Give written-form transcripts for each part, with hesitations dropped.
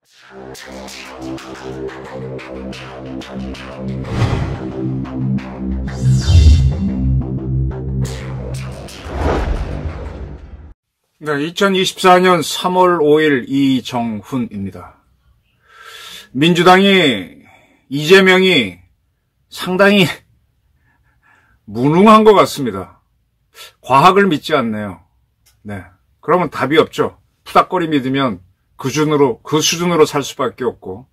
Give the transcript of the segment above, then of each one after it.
네, 2024년 3월 5일 이정훈입니다. 민주당이 이재명이 상당히 무능한 것 같습니다. 과학을 믿지 않네요. 네, 그러면 답이 없죠. 푸닥거리 믿으면 그 수준으로 살 수밖에 없고,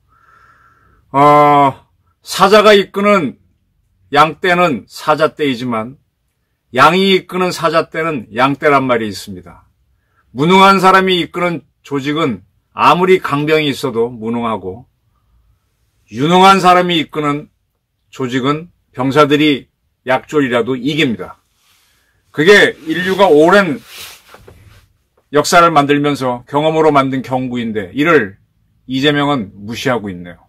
사자가 이끄는 양떼는 사자떼이지만 양이 이끄는 사자떼는 양떼란 말이 있습니다. 무능한 사람이 이끄는 조직은 아무리 강병이 있어도 무능하고, 유능한 사람이 이끄는 조직은 병사들이 약졸이라도 이깁니다. 그게 인류가 오랜 역사를 만들면서 경험으로 만든 경구인데, 이를 이재명은 무시하고 있네요.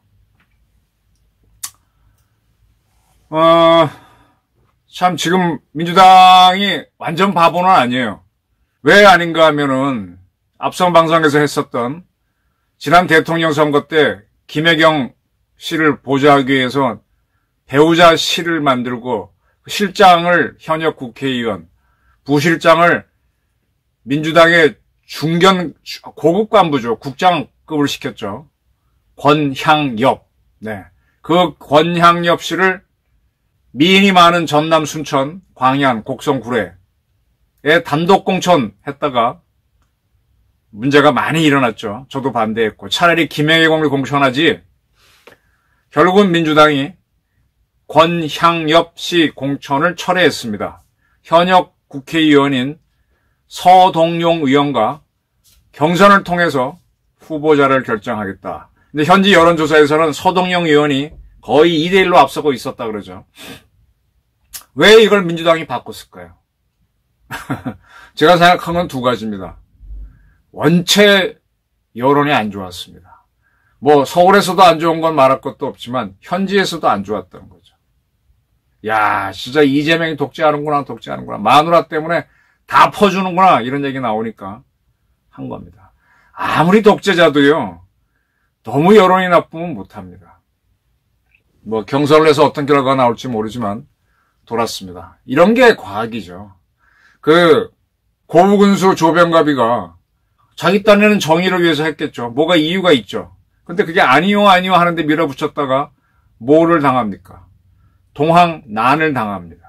참 지금 민주당이 완전 바보는 아니에요. 왜 아닌가 하면은 앞선 방송에서 했었던 지난 대통령 선거 때 김혜경 씨를 보좌하기 위해서 배우자 씨를 만들고 실장을 현역 국회의원, 부실장을 민주당의 고급 간부죠. 국장급을 시켰죠. 권향엽. 네. 그 권향엽 씨를 미인이 많은 전남, 순천, 광양, 곡성, 구례에 단독 공천했다가 문제가 많이 일어났죠. 저도 반대했고. 차라리 김혜경을 공천하지. 결국은 민주당이 권향엽 씨 공천을 철회했습니다. 현역 국회의원인 서동용 의원과 경선을 통해서 후보자를 결정하겠다. 근데 현지 여론조사에서는 서동용 의원이 거의 2대1로 앞서고 있었다 그러죠. 왜 이걸 민주당이 바꿨을까요? 제가 생각한 건 두 가지입니다. 원체 여론이 안 좋았습니다. 뭐 서울에서도 안 좋은 건 말할 것도 없지만 현지에서도 안 좋았던 거죠. 야, 진짜 이재명이 독재하는구나. 마누라 때문에 다 퍼주는구나. 이런 얘기 나오니까 한 겁니다. 아무리 독재자도요, 너무 여론이 나쁘면 못합니다. 뭐 경선을 해서 어떤 결과가 나올지 모르지만 돌았습니다. 이런 게 과학이죠. 고부군수 조병갑이가 자기 딴에는 정의를 위해서 했겠죠. 뭐가 이유가 있죠. 근데 그게 아니요 하는데 밀어붙였다가 뭐를 당합니까? 동학난을 당합니다.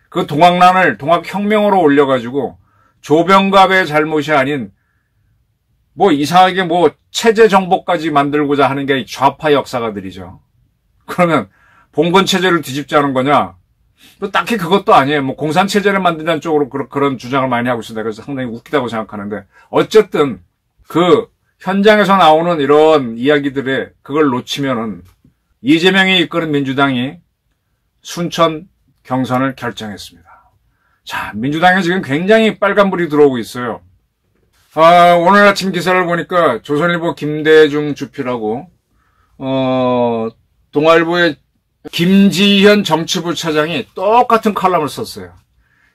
그 동학난을 동학혁명으로 올려가지고 조병갑의 잘못이 아닌 뭐 이상하게 뭐 체제 정복까지 만들고자 하는 게 좌파 역사가들이죠. 그러면 봉건 체제를 뒤집자는 거냐? 또 딱히 그것도 아니에요. 뭐 공산 체제를 만든다는 쪽으로 그런 주장을 많이 하고 있습니다. 그래서 상당히 웃기다고 생각하는데, 어쨌든 그 현장에서 나오는 이런 이야기들에 그걸 놓치면은 이재명이 이끄는 민주당이 순천 경선을 결정했습니다. 자, 민주당에 지금 굉장히 빨간불이 들어오고 있어요. 오늘 아침 기사를 보니까 조선일보 김대중 주필하고 동아일보의 김지현 정치부 차장이 똑같은 칼럼을 썼어요.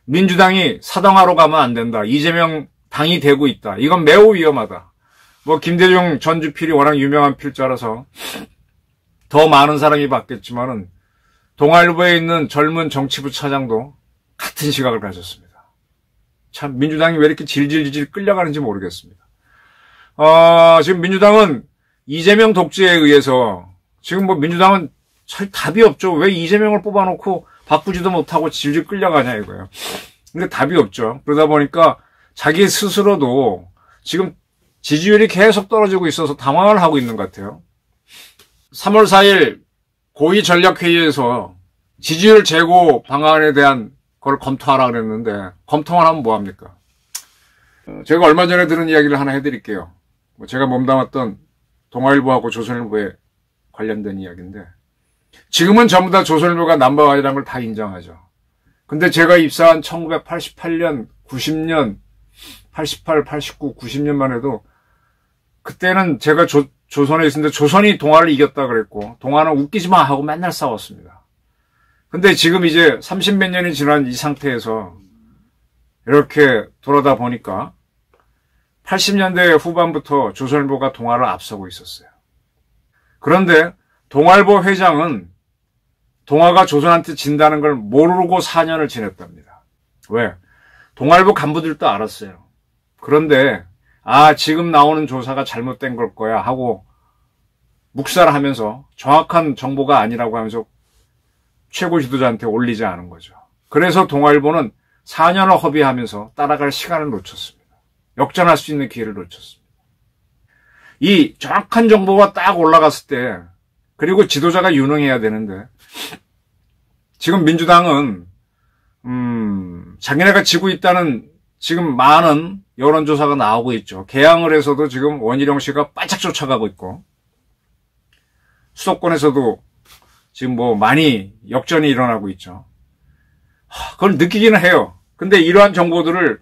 민주당이 사당하러 가면 안 된다. 이재명 당이 되고 있다. 이건 매우 위험하다. 뭐 김대중 전 주필이 워낙 유명한 필자라서 더 많은 사람이 봤겠지만은 동아일보에 있는 젊은 정치부 차장도 같은 시각을 가졌습니다. 참 민주당이 왜 이렇게 질질질 끌려가는지 모르겠습니다. 지금 민주당은 이재명 독재에 의해서 지금 뭐 민주당은 잘 답이 없죠. 왜 이재명을 뽑아놓고 바꾸지도 못하고 질질 끌려가냐 이거예요. 근데 답이 없죠. 그러다 보니까 자기 스스로도 지금 지지율이 계속 떨어지고 있어서 당황을 하고 있는 것 같아요. 3월 4일 고위전략회의에서 지지율 제고 방안에 대한 걸 검토하라 그랬는데 검토만 하면 뭐합니까? 제가 얼마 전에 들은 이야기를 하나 해드릴게요. 제가 몸담았던 동아일보하고 조선일보에 관련된 이야기인데, 지금은 전부 다 조선일보가 넘버원이라는 걸 다 인정하죠. 근데 제가 입사한 1988년, 90년, 88, 89, 90년만 해도 그때는 제가 조선에 있었는데 조선이 동아를 이겼다 그랬고 동아는 웃기지 마 하고 맨날 싸웠습니다. 근데 지금 이제 30몇 년이 지난 이 상태에서 이렇게 돌아다 보니까 80년대 후반부터 조선일보가 동아를 앞서고 있었어요. 그런데 동아일보 회장은 동아가 조선한테 진다는 걸 모르고 4년을 지냈답니다. 왜? 동아일보 간부들도 알았어요. 그런데 지금 나오는 조사가 잘못된 걸 거야 하고 묵살을 하면서 정확한 정보가 아니라고 하면서 최고 지도자한테 올리지 않은 거죠. 그래서 동아일보는 4년을 허비하면서 따라갈 시간을 놓쳤습니다. 역전할 수 있는 기회를 놓쳤습니다. 이 정확한 정보가 딱 올라갔을 때, 그리고 지도자가 유능해야 되는데, 지금 민주당은 자기네가 지고 있다는 지금 많은 여론조사가 나오고 있죠. 개항을 해서도 지금 원희룡 씨가 바짝 쫓아가고 있고, 수도권에서도 지금 뭐 많이 역전이 일어나고 있죠. 그걸 느끼기는 해요. 근데 이러한 정보들을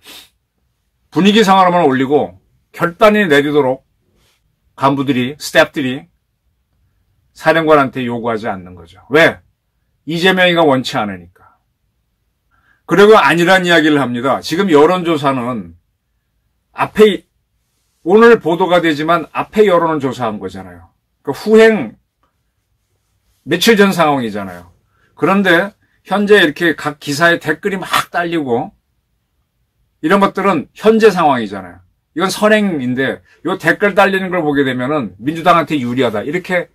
분위기 상으로만 올리고 결단이 내리도록 간부들이, 스태프들이 사령관한테 요구하지 않는 거죠. 왜? 이재명이가 원치 않으니까. 그리고 아니란 이야기를 합니다. 지금 여론조사는 앞에, 오늘 보도가 되지만 앞에 여론을 조사한 거잖아요. 그 후행 며칠 전 상황이잖아요. 그런데 현재 이렇게 각 기사에 댓글이 막 달리고 이런 것들은 현재 상황이잖아요. 이건 선행인데 이 댓글 달리는 걸 보게 되면은 민주당한테 유리하다 이렇게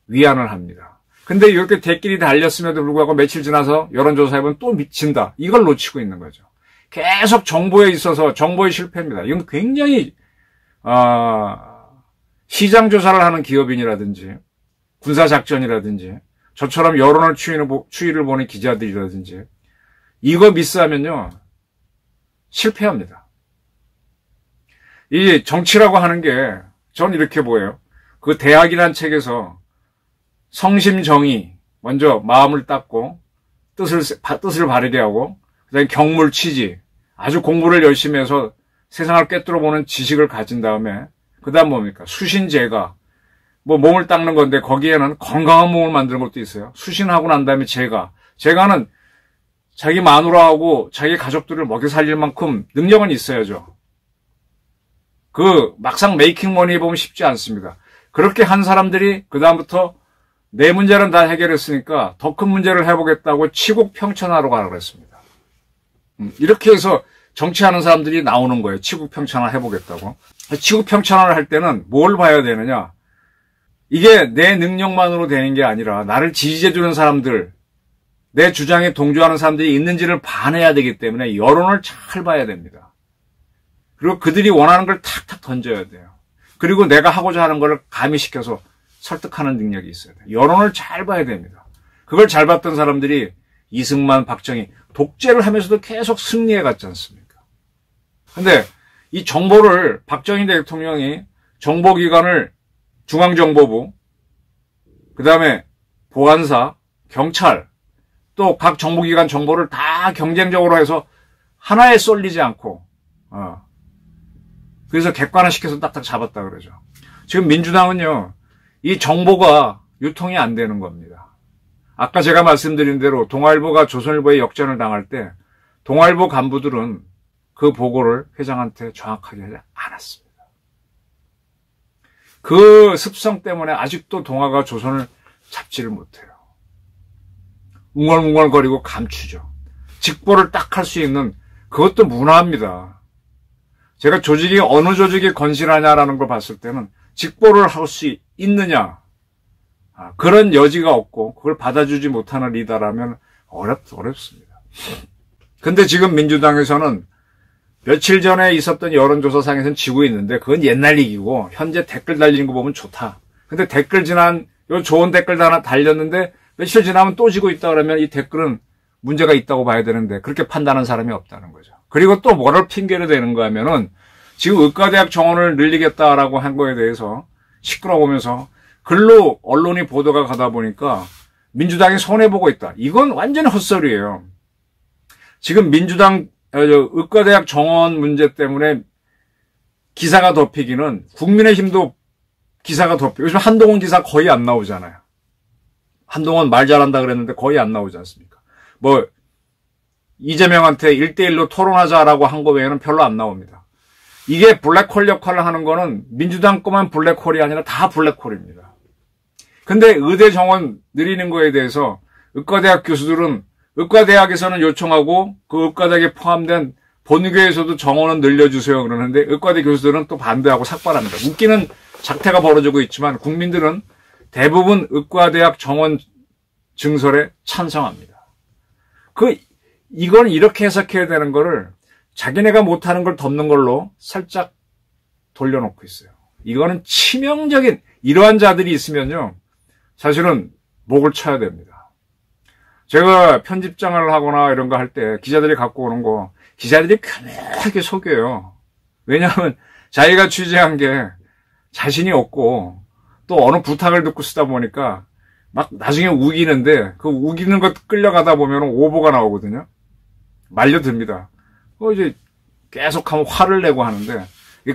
위안을 합니다. 근데 이렇게 댓글이 달렸음에도 불구하고 며칠 지나서 여론조사해보면 또 미친다. 이걸 놓치고 있는 거죠. 계속 정보에 있어서 정보의 실패입니다. 이건 굉장히 시장조사를 하는 기업인이라든지 군사작전이라든지 저처럼 여론을 추이를 보는 기자들이라든지 이거 미스하면요 실패합니다. 이 정치라고 하는 게 전 이렇게 보여요. 그 대학이라는 책에서 성심정의 먼저 마음을 닦고 뜻을 바르게 하고 그다음에 경물치지 아주 공부를 열심히 해서 세상을 꿰뚫어 보는 지식을 가진 다음에 그다음 뭡니까? 수신제가 뭐 몸을 닦는 건데 거기에는 건강한 몸을 만드는 것도 있어요. 수신하고 난 다음에 제가는 자기 마누라하고 자기 가족들을 먹여 살릴 만큼 능력은 있어야죠. 그 막상 메이킹 머니 해보면 쉽지 않습니다. 그렇게 한 사람들이 그 다음부터 내 문제는 다 해결했으니까 더 큰 문제를 해보겠다고 치국평천하러 가라고 했습니다. 이렇게 해서 정치하는 사람들이 나오는 거예요. 치국평천을 해보겠다고. 치국평천을 할 때는 뭘 봐야 되느냐. 이게 내 능력만으로 되는 게 아니라 나를 지지해주는 사람들, 내 주장에 동조하는 사람들이 있는지를 봐내야 되기 때문에 여론을 잘 봐야 됩니다. 그리고 그들이 원하는 걸 탁탁 던져야 돼요. 그리고 내가 하고자 하는 걸 가미시켜서 설득하는 능력이 있어야 돼요. 여론을 잘 봐야 됩니다. 그걸 잘 봤던 사람들이 이승만, 박정희, 독재를 하면서도 계속 승리해 갔지 않습니까? 근데 이 정보를 박정희 대통령이 정보기관을 중앙정보부, 그 다음에 보안사, 경찰, 또 각 정보기관 정보를 다 경쟁적으로 해서 하나에 쏠리지 않고, 그래서 객관화시켜서 딱딱 잡았다 그러죠. 지금 민주당은요, 이 정보가 유통이 안 되는 겁니다. 아까 제가 말씀드린 대로 동아일보가 조선일보에 역전을 당할 때, 동아일보 간부들은 그 보고를 회장한테 정확하게 하지 않았습니다. 그 습성 때문에 아직도 동아가 조선을 잡지를 못해요. 웅얼웅얼거리고 감추죠. 직보를 딱 할 수 있는 그것도 문화입니다. 제가 조직이 어느 조직이 건실하냐라는 걸 봤을 때는 직보를 할 수 있느냐 그런 여지가 없고 그걸 받아주지 못하는 리더라면 어렵습니다. 근데 지금 민주당에서는 며칠 전에 있었던 여론조사상에서는 지고 있는데 그건 옛날 얘기고 현재 댓글 달리는 거 보면 좋다. 근데 댓글 요 좋은 댓글 하나 달렸는데 며칠 지나면 또 지고 있다 그러면 이 댓글은 문제가 있다고 봐야 되는데 그렇게 판단하는 사람이 없다는 거죠. 그리고 또 뭐를 핑계로 대는가 하면은 지금 의과대학 정원을 늘리겠다라고 한 거에 대해서 시끄러우면서 글로 언론이 보도가 가다 보니까 민주당이 손해보고 있다. 이건 완전히 헛소리예요. 지금 민주당 의과대학 정원 문제 때문에 기사가 덮이기는 국민의힘도 기사가 덮이고 요즘 한동훈 기사 거의 안 나오잖아요. 한동훈 말 잘한다 그랬는데 거의 안 나오지 않습니까? 이재명한테 1대1로 토론하자라고 한 거 외에는 별로 안 나옵니다. 이게 블랙홀 역할을 하는 거는 민주당 거만 블랙홀이 아니라 다 블랙홀입니다. 근데 의대 정원 늘리는 거에 대해서 의과대학 교수들은 의과대학에서는 요청하고 그 의과대학에 포함된 본교에서도 정원은 늘려주세요 그러는데 의과대 교수들은 또 반대하고 삭발합니다. 웃기는 작태가 벌어지고 있지만 국민들은 대부분 의과대학 정원 증설에 찬성합니다. 이건 이렇게 해석해야 되는 거를 자기네가 못하는 걸 덮는 걸로 살짝 돌려놓고 있어요. 이거는 치명적인 이러한 자들이 있으면요. 사실은 목을 쳐야 됩니다. 제가 편집장을 하거나 이런 거 할 때 기자들이 갖고 오는 거 기자들이 편하게 속여요. 왜냐하면 자기가 취재한 게 자신이 없고 또 어느 부탁을 듣고 쓰다 보니까 막 나중에 우기는데 그 우기는 것 끌려가다 보면 오보가 나오거든요. 말려듭니다. 이제 계속하면 화를 내고 하는데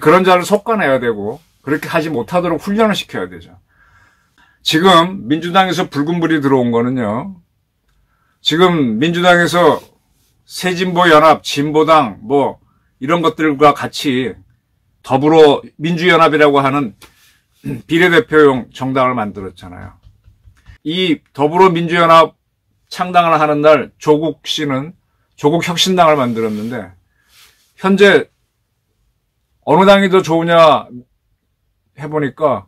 그런 자를 솎아내야 되고 그렇게 하지 못하도록 훈련을 시켜야 되죠. 지금 민주당에서 붉은 불이 들어온 거는요. 지금 민주당에서 새진보연합, 진보당 뭐 이런 것들과 같이 더불어 민주연합이라고 하는 비례대표용 정당을 만들었잖아요. 이 더불어민주연합 창당을 하는 날 조국 씨는 조국혁신당을 만들었는데 현재 어느 당이 더 좋으냐 해보니까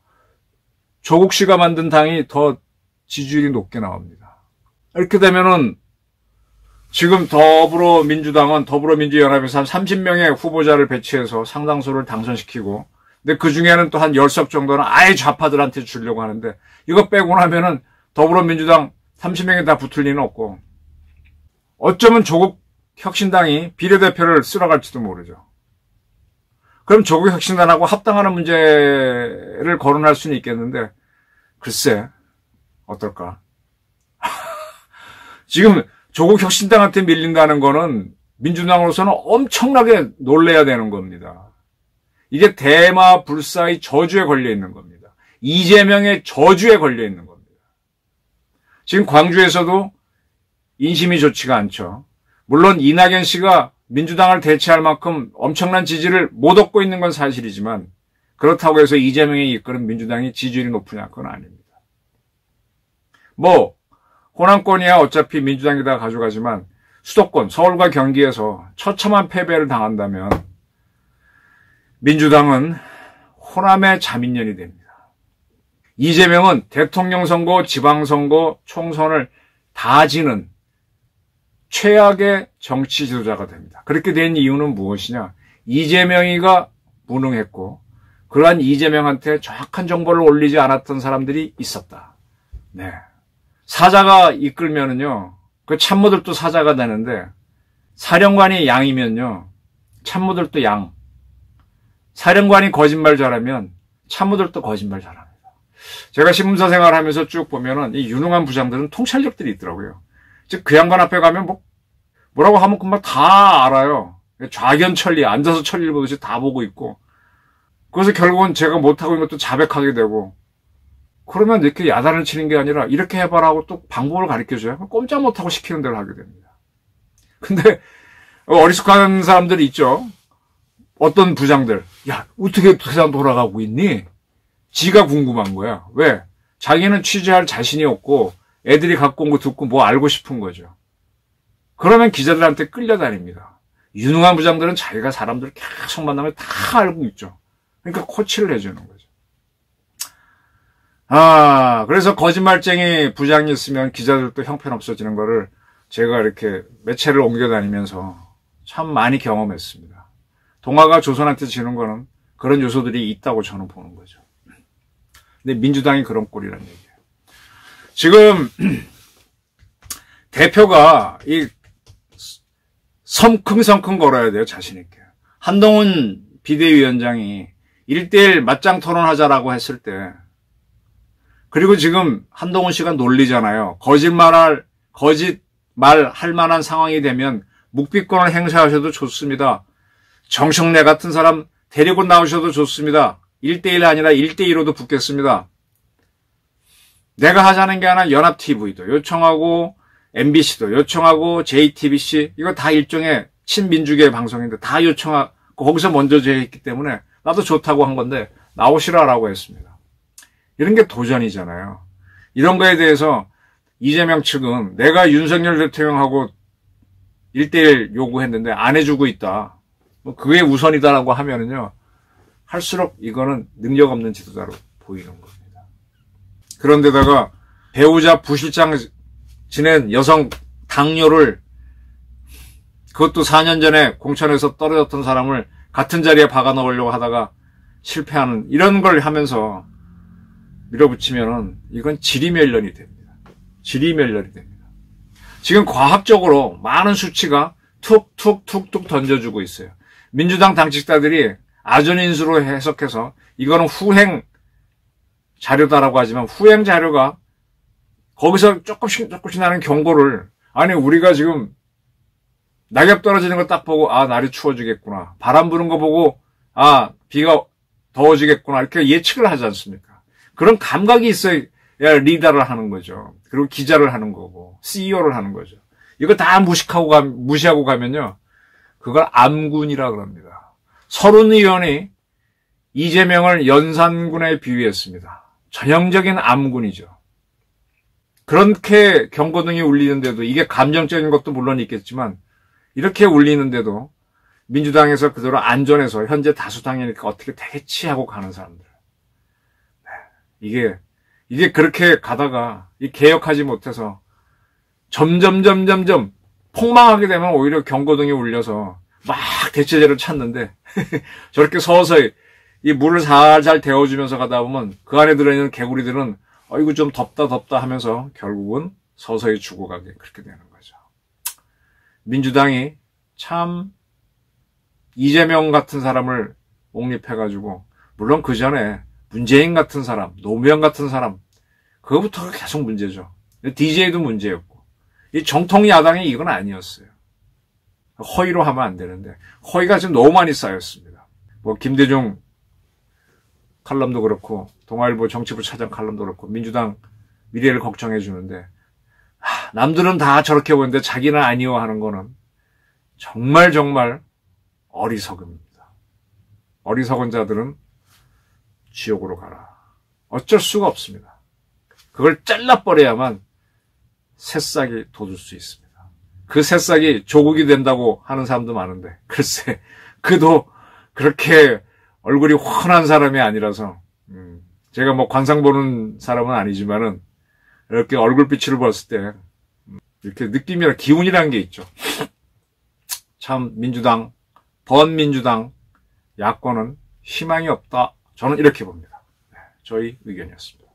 조국 씨가 만든 당이 더 지지율이 높게 나옵니다. 이렇게 되면은 지금 더불어민주당은 더불어민주연합에서 한 30명의 후보자를 배치해서 상당수를 당선시키고 근데 그 중에는 또 한 10석 정도는 아예 좌파들한테 주려고 하는데 이거 빼고 나면은 더불어민주당 30명이 다 붙을 리는 없고 어쩌면 조국혁신당이 비례대표를 쓸어갈지도 모르죠. 그럼 조국혁신당하고 합당하는 문제를 거론할 수는 있겠는데 글쎄 어떨까? 지금 조국혁신당한테 밀린다는 거는 민주당으로서는 엄청나게 놀래야 되는 겁니다. 이게 대마불사의 저주에 걸려 있는 겁니다. 이재명의 저주에 걸려 있는 겁니다. 지금 광주에서도 인심이 좋지가 않죠. 물론 이낙연 씨가 민주당을 대체할 만큼 엄청난 지지를 못 얻고 있는 건 사실이지만 그렇다고 해서 이재명이 이끄는 민주당이 지지율이 높으냐 그건 아닙니다. 뭐 호남권이야 어차피 민주당이 다 가져가지만 수도권 서울과 경기에서 처참한 패배를 당한다면 민주당은 호남의 자민련이 됩니다. 이재명은 대통령 선거, 지방선거, 총선을 다 지는 최악의 정치 지도자가 됩니다. 그렇게 된 이유는 무엇이냐? 이재명이가 무능했고 그러한 이재명한테 정확한 정보를 올리지 않았던 사람들이 있었다. 네. 사자가 이끌면은요, 그 참모들도 사자가 되는데 사령관이 양이면요, 참모들도 양. 사령관이 거짓말 잘하면 참모들도 거짓말 잘합니다. 제가 신문사 생활하면서 쭉 보면은 이 유능한 부장들은 통찰력들이 있더라고요. 즉 그 양반 앞에 가면 뭐라고 하면 금방 다 알아요. 좌견천리, 앉아서 천리를 보듯이 다 보고 있고. 그래서 결국은 제가 못하고 있는 것도 자백하게 되고. 그러면 이렇게 야단을 치는 게 아니라 이렇게 해봐라 하고 또 방법을 가르쳐줘요. 꼼짝 못하고 시키는 대로 하게 됩니다. 근데 어리숙한 사람들이 있죠. 어떤 부장들. 야, 어떻게 세상 돌아가고 있니? 지가 궁금한 거야. 왜? 자기는 취재할 자신이 없고 애들이 갖고 온 거 듣고 뭐 알고 싶은 거죠. 그러면 기자들한테 끌려다닙니다. 유능한 부장들은 자기가 사람들을 계속 만나면 다 알고 있죠. 그러니까 코치를 해주는 거죠. 그래서 거짓말쟁이 부장이 있으면 기자들도 형편없어지는 거를 제가 이렇게 매체를 옮겨다니면서 참 많이 경험했습니다. 동아가 조선한테 지는 거는 그런 요소들이 있다고 저는 보는 거죠. 근데 민주당이 그런 꼴이란 얘기예요. 지금 대표가 이 성큼성큼 걸어야 돼요. 자신 있게. 한동훈 비대위원장이 1대1 맞짱 토론하자라고 했을 때 그리고 지금 한동훈 씨가 논리잖아요. 거짓말할 만한 상황이 되면 묵비권을 행사하셔도 좋습니다. 정청래 같은 사람 데리고 나오셔도 좋습니다. 1대1 아니라 1대2로도 붙겠습니다. 내가 하자는 게 아니라 연합TV도 요청하고 MBC도 요청하고 JTBC 이거 다 일종의 친민주계 방송인데 다 요청하고 거기서 먼저 제의했기 때문에 나도 좋다고 한 건데 나오시라라고 했습니다. 이런 게 도전이잖아요. 이런 거에 대해서 이재명 측은 내가 윤석열 대통령하고 1대1 요구했는데 안 해주고 있다. 그게 우선이다라고 하면은요, 할수록 이거는 능력 없는 지도자로 보이는 겁니다. 그런데다가 배우자 부실장 지낸 여성 당뇨를 그것도 4년 전에 공천에서 떨어졌던 사람을 같은 자리에 박아 넣으려고 하다가 실패하는 이런 걸 하면서 밀어붙이면은 이건 지리멸렬이 됩니다. 지리멸렬이 됩니다. 지금 과학적으로 많은 수치가 툭툭툭툭 던져주고 있어요. 민주당 당직자들이 아전인수로 해석해서 이거는 후행 자료다라고 하지만 후행 자료가 거기서 조금씩 나는 경고를, 아니 우리가 지금 낙엽 떨어지는 거 딱 보고 아 날이 추워지겠구나, 바람 부는 거 보고 아 비가 더워지겠구나 이렇게 예측을 하지 않습니까? 그런 감각이 있어야 리더를 하는 거죠. 그리고 기자를 하는 거고 CEO를 하는 거죠. 이거 다 무시하고 가면요, 그걸 암군이라 그럽니다. 서른 의원이 이재명을 연산군에 비유했습니다. 전형적인 암군이죠. 그렇게 경고등이 울리는데도, 이게 감정적인 것도 물론 있겠지만 이렇게 울리는데도 민주당에서 그대로 안전해서 현재 다수당이니까 어떻게 되겠지 하고 가는 사람들. 이게 그렇게 가다가 이 개혁하지 못해서 점점 폭망하게 되면 오히려 경고등이 울려서 막 대체제를 찾는데 저렇게 서서히 이 물을 살살 데워주면서 가다 보면 그 안에 들어있는 개구리들은 이거 좀 덥다 하면서 결국은 서서히 죽어가게 그렇게 되는 거죠. 민주당이 참 이재명 같은 사람을 옹립해가지고, 물론 그 전에 문재인 같은 사람, 노무현 같은 사람, 그거부터가 계속 문제죠. DJ도 문제였고, 이 정통 야당이 이건 아니었어요. 허위로 하면 안 되는데 허위가 지금 너무 많이 쌓였습니다. 뭐 김대중 칼럼도 그렇고 동아일보 정치부 차장 칼럼도 그렇고 민주당 미래를 걱정해 주는데, 남들은 다 저렇게 보는데 자기는 아니요 하는 거는 정말 어리석음입니다. 어리석은 자들은 지옥으로 가라. 어쩔 수가 없습니다. 그걸 잘라버려야만 새싹이 돋을 수 있습니다. 그 새싹이 조국이 된다고 하는 사람도 많은데, 글쎄 그도 그렇게 얼굴이 훤한 사람이 아니라서, 제가 뭐 관상 보는 사람은 아니지만은 이렇게 얼굴빛을 봤을 때 이렇게 느낌이나 기운이라는 게 있죠. 참 민주당, 번민주당 야권은 희망이 없다, 저는 이렇게 봅니다. 저희 의견이었습니다.